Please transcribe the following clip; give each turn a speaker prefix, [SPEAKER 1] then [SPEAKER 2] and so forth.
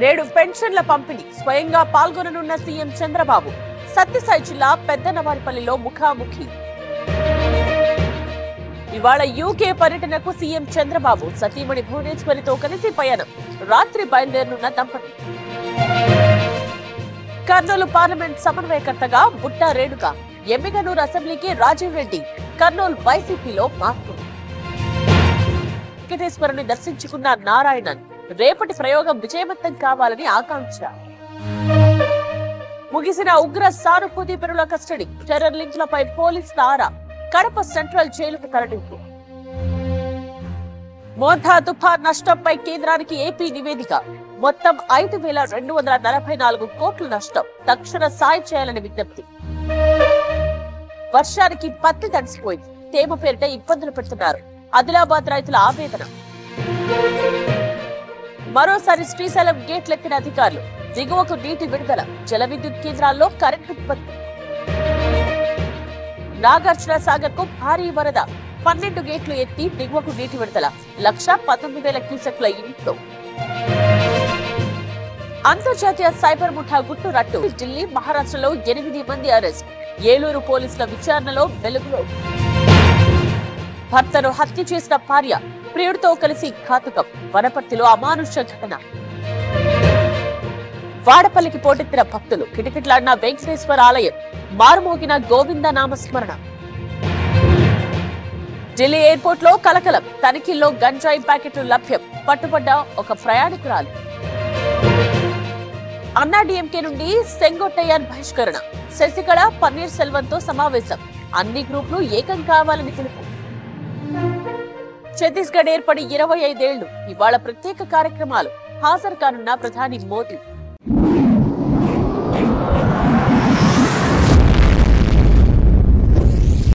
[SPEAKER 1] నేడు పెన్షన్ల పంపిణీ స్వయంగా పాల్గొననున్న సీఎం చంద్రబాబు. సత్యసాయి జిల్లా పెద్దనవారిపల్లిలో ముఖాముఖి. ఇవాళ యూకే పర్యటనకు సీఎం చంద్రబాబు సతీమణి భువనేశ్వరితో కలిసి పయనం. రాత్రి బయలుదేరనున్న దంపతి. కర్నూలు పార్లమెంట్ సమన్వయకర్తగా బుట్టా రేణుక. ఎమ్మిగనూరు అసెంబ్లీకి రాజీవ్ రెడ్డి. కర్నూలు వైసీపీలో మార్పు. వెంకటేశ్వరుని దర్శించుకున్న నారాయణన్. రేపటి ప్రయోగం విజయవంతం కావాలని ఆకాంక్ష. ముగిసిన ఉగ్ర సానుభూతి పరుల కస్టడీ. టెర్రర్ లింకులపై పోలీసుల ఆరా. కడప సెంట్రల్ జైలుకు తరలింపు. మోంథా తుఫాన్ నష్టంపై కేంద్రానికి ఏపీ నివేదిక. మొత్తం 5,244 కోట్ల నష్టం. తక్షణ సాయం చేయాలని విజ్ఞప్తి. వర్షానికి పత్తి తడిసిపోయింది. తేమ పేరిట ఇబ్బందులు పెడుతున్నారు. ఆదిలాబాద్ రైతుల ఆవేదన. మరోసారి శ్రీశైలం గేట్లెత్తిన అధికారులు. దిగువకు నీటి విడుదల. జల విద్యుత్ కేంద్రాల్లో కరెంటు ఉత్పత్తి. నాగార్జున సాగర్ కు భారీ వరద. 12 గేట్లు ఎత్తి దిగువకు నీటి విడుదల. 1,19,000 క్యూసెక్ల ఇంట్లో. అంతర్జాతీయ సైబర్ ముఠా గుట్టు రట్టు. ఢిల్లీ, మహారాష్ట్రలో 8 మంది అరెస్ట్. ఏలూరు పోలీసుల విచారణలో వెలుగులో. భర్తను హత్య చేసిన భార్య. ప్రియుడితో కలిసి ఘాతుకం. వనపర్తిలో అమానుష ఘటన. వాడపల్లికి పోటెత్తిన భక్తులు. కిటకిటలాడిన వెంకటేశ్వర ఆలయం. మారుమోగిన గోవింద నామస్మరణ. ఢిల్లీ ఎయిర్పోర్ట్ లో కలకలం. తనిఖీల్లో గంజాయి ప్యాకెట్లు లభ్యం. పట్టుబడ్డ ఒక ప్రయాణికురాలు. అన్నాడీఎంకే నుండి సెంగొట్టయ్యన్ బహిష్కరణ. శశికళ, పన్నీర్ సెల్వంతో సమావేశం. అన్ని గ్రూపులు ఏకం కావాలని పిలుపు. ఛత్తీస్గఢ్ ఏర్పడి 25 ఏళ్లు. ఇవాళ ప్రత్యేక కార్యక్రమాలు. హాజరు కానున్న ప్రధాని మోదీ.